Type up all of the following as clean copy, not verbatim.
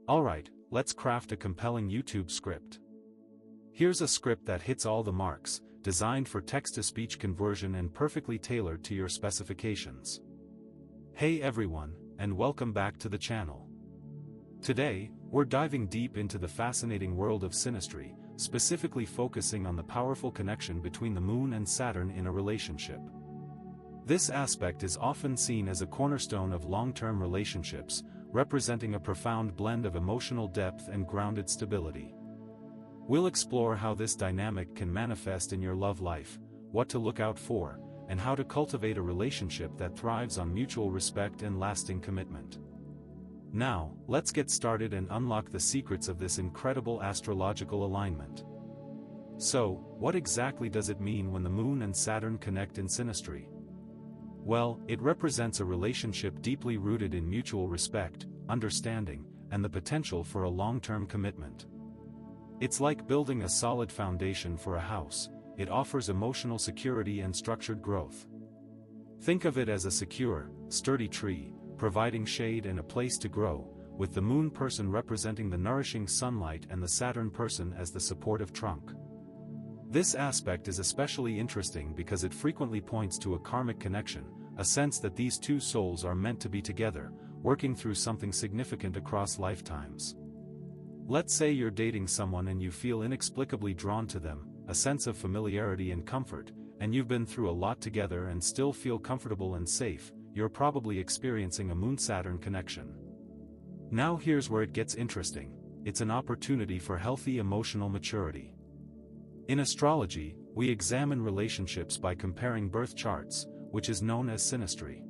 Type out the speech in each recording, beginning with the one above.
Alright, let's craft a compelling YouTube script. Here's a script that hits all the marks, designed for text-to-speech conversion and perfectly tailored to your specifications. Hey everyone, and welcome back to the channel. Today, we're diving deep into the fascinating world of synastry, specifically focusing on the powerful connection between the Moon and Saturn in a relationship. This aspect is often seen as a cornerstone of long-term relationships, representing a profound blend of emotional depth and grounded stability. We'll explore how this dynamic can manifest in your love life, what to look out for, and how to cultivate a relationship that thrives on mutual respect and lasting commitment. Now, let's get started and unlock the secrets of this incredible astrological alignment. So, what exactly does it mean when the Moon and Saturn connect in synastry? Well, it represents a relationship deeply rooted in mutual respect, understanding, and the potential for a long-term commitment. It's like building a solid foundation for a house. It offers emotional security and structured growth. Think of it as a secure, sturdy tree, providing shade and a place to grow, with the Moon person representing the nourishing sunlight and the Saturn person as the supportive trunk. This aspect is especially interesting because it frequently points to a karmic connection, a sense that these two souls are meant to be together, working through something significant across lifetimes. Let's say you're dating someone and you feel inexplicably drawn to them, a sense of familiarity and comfort, and you've been through a lot together and still feel comfortable and safe. You're probably experiencing a Moon-Saturn connection. Now here's where it gets interesting. It's an opportunity for healthy emotional maturity. In astrology, we examine relationships by comparing birth charts, which is known as synastry.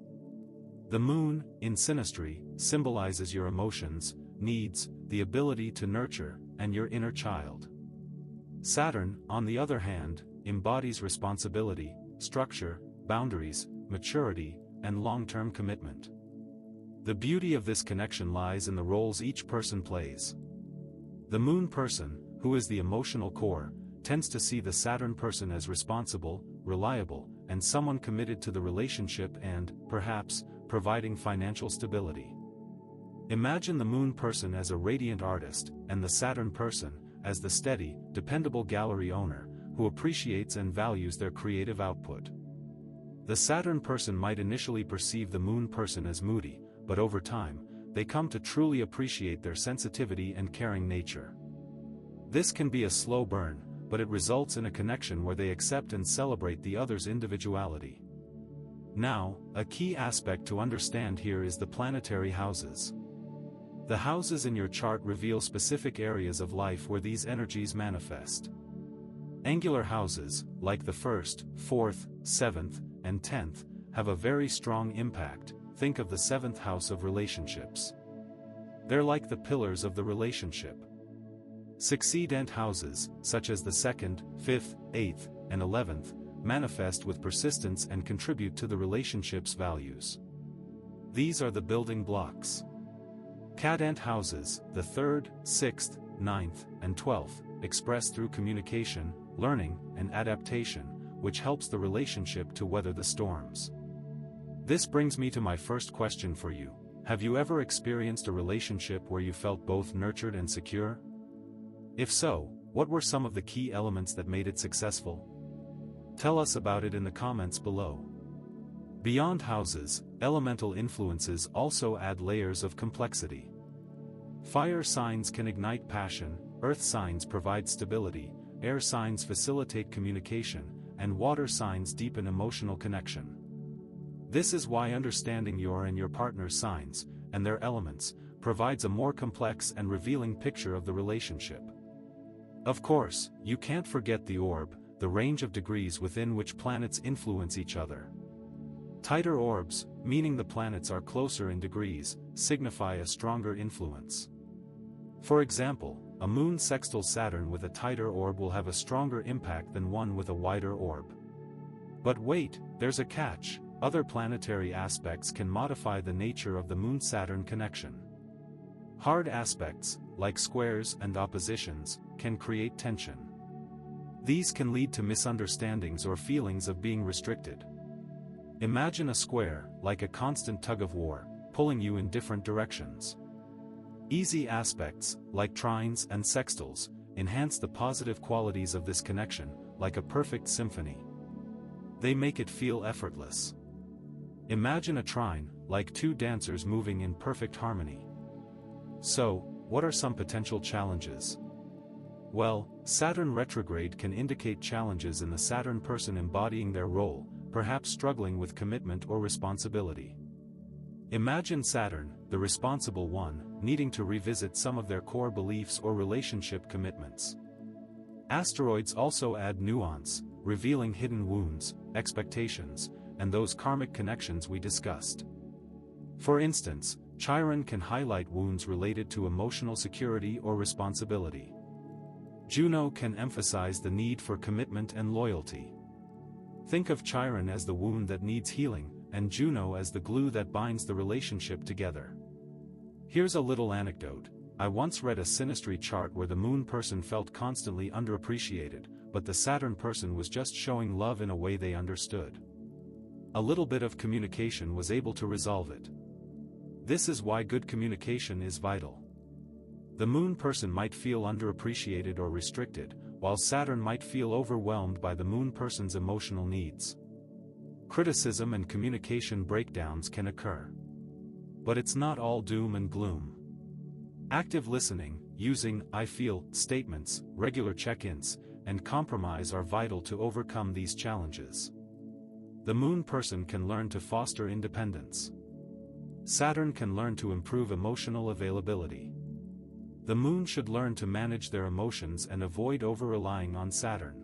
The Moon, in synastry, symbolizes your emotions, needs, the ability to nurture, and your inner child. Saturn, on the other hand, embodies responsibility, structure, boundaries, maturity, and long-term commitment. The beauty of this connection lies in the roles each person plays. The Moon person, who is the emotional core, tends to see the Saturn person as responsible, reliable, and someone committed to the relationship and, perhaps, providing financial stability. Imagine the Moon person as a radiant artist, and the Saturn person as the steady, dependable gallery owner, who appreciates and values their creative output. The Saturn person might initially perceive the Moon person as moody, but over time, they come to truly appreciate their sensitivity and caring nature. This can be a slow burn, but it results in a connection where they accept and celebrate the other's individuality. Now, a key aspect to understand here is the planetary houses. The houses in your chart reveal specific areas of life where these energies manifest. Angular houses, like the 1st, 4th, 7th, and 10th, have a very strong impact. Think of the 7th house of relationships. They're like the pillars of the relationship. Succedent houses, such as the 2nd, 5th, 8th, and 11th, manifest with persistence and contribute to the relationship's values. These are the building blocks. Cadent houses, the 3rd, 6th, 9th, and 12th, express through communication, learning, and adaptation, which helps the relationship to weather the storms. This brings me to my first question for you. Have you ever experienced a relationship where you felt both nurtured and secure? If so, what were some of the key elements that made it successful? Tell us about it in the comments below. Beyond houses, elemental influences also add layers of complexity. Fire signs can ignite passion, earth signs provide stability, air signs facilitate communication, and water signs deepen emotional connection. This is why understanding your and your partner's signs, and their elements, provides a more complex and revealing picture of the relationship. Of course, you can't forget the orb, the range of degrees within which planets influence each other. Tighter orbs, meaning the planets are closer in degrees, signify a stronger influence. For example, a Moon sextile Saturn with a tighter orb will have a stronger impact than one with a wider orb. But wait, there's a catch. Other planetary aspects can modify the nature of the Moon-Saturn connection. Hard aspects, like squares and oppositions, can create tension. These can lead to misunderstandings or feelings of being restricted. Imagine a square, like a constant tug-of-war, pulling you in different directions. Easy aspects, like trines and sextiles, enhance the positive qualities of this connection, like a perfect symphony. They make it feel effortless. Imagine a trine, like two dancers moving in perfect harmony. So, what are some potential challenges? Well, Saturn retrograde can indicate challenges in the Saturn person embodying their role, perhaps struggling with commitment or responsibility. Imagine Saturn, the responsible one, needing to revisit some of their core beliefs or relationship commitments. Asteroids also add nuance, revealing hidden wounds, expectations, and those karmic connections we discussed. For instance, Chiron can highlight wounds related to emotional security or responsibility. Juno can emphasize the need for commitment and loyalty. Think of Chiron as the wound that needs healing, and Juno as the glue that binds the relationship together. Here's a little anecdote. I once read a synastry chart where the Moon person felt constantly underappreciated, but the Saturn person was just showing love in a way they understood. A little bit of communication was able to resolve it. This is why good communication is vital. The Moon person might feel underappreciated or restricted, while Saturn might feel overwhelmed by the Moon person's emotional needs. Criticism and communication breakdowns can occur. But it's not all doom and gloom. Active listening, using "I feel" statements, regular check-ins, and compromise are vital to overcome these challenges. The Moon person can learn to foster independence. Saturn can learn to improve emotional availability. The Moon should learn to manage their emotions and avoid over-relying on Saturn.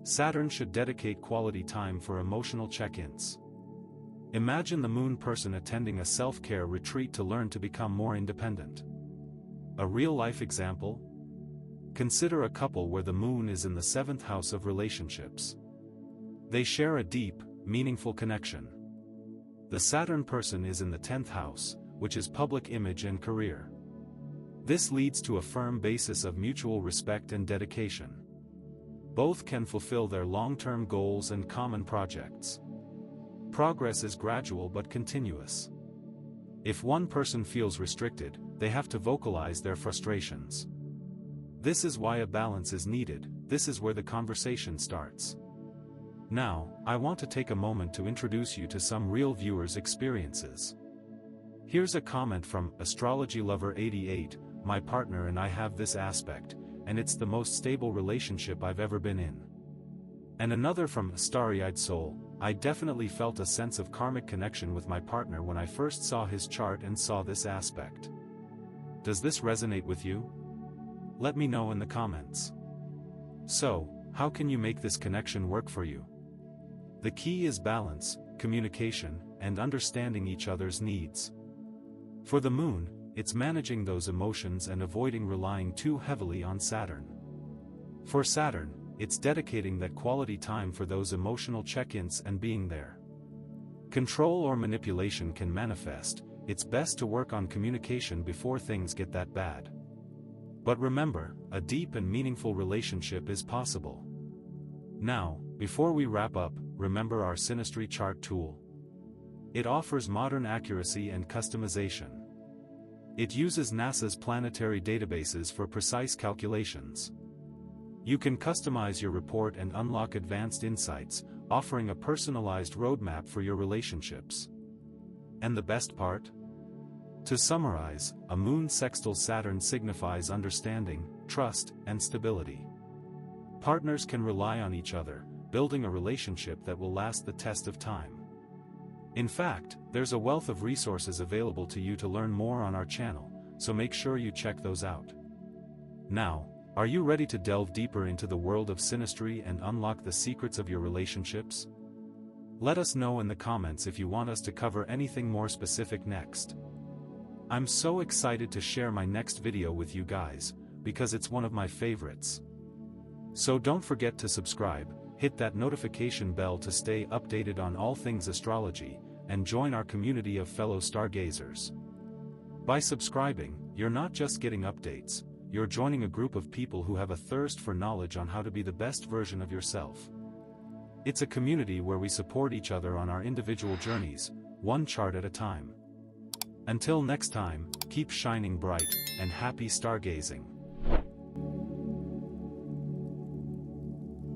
Saturn should dedicate quality time for emotional check-ins. Imagine the Moon person attending a self-care retreat to learn to become more independent. A real-life example? Consider a couple where the Moon is in the 7th house of relationships. They share a deep, meaningful connection. The Saturn person is in the 10th house, which is public image and career. This leads to a firm basis of mutual respect and dedication. Both can fulfill their long-term goals and common projects. Progress is gradual but continuous. If one person feels restricted, they have to vocalize their frustrations. This is why a balance is needed. This is where the conversation starts. Now, I want to take a moment to introduce you to some real viewers' experiences. Here's a comment from Astrology Lover 88, "My partner and I have this aspect, and it's the most stable relationship I've ever been in." And another from Starry-Eyed Soul, "I definitely felt a sense of karmic connection with my partner when I first saw his chart and saw this aspect." Does this resonate with you? Let me know in the comments. So, how can you make this connection work for you? The key is balance, communication, and understanding each other's needs. For the Moon, it's managing those emotions and avoiding relying too heavily on Saturn. For Saturn, it's dedicating that quality time for those emotional check-ins and being there. Control or manipulation can manifest. It's best to work on communication before things get that bad. But remember, a deep and meaningful relationship is possible. Now, before we wrap up, remember our Synastry chart tool. It offers modern accuracy and customization. It uses NASA's planetary databases for precise calculations. You can customize your report and unlock advanced insights, offering a personalized roadmap for your relationships. And the best part? To summarize, a Moon sextile Saturn signifies understanding, trust, and stability. Partners can rely on each other, building a relationship that will last the test of time. In fact, there's a wealth of resources available to you to learn more on our channel, so make sure you check those out. Now, are you ready to delve deeper into the world of synastry and unlock the secrets of your relationships? Let us know in the comments if you want us to cover anything more specific next. I'm so excited to share my next video with you guys, because it's one of my favorites. So don't forget to subscribe, hit that notification bell to stay updated on all things astrology, and join our community of fellow stargazers. By subscribing, you're not just getting updates, you're joining a group of people who have a thirst for knowledge on how to be the best version of yourself. It's a community where we support each other on our individual journeys, one chart at a time. Until next time, keep shining bright, and happy stargazing.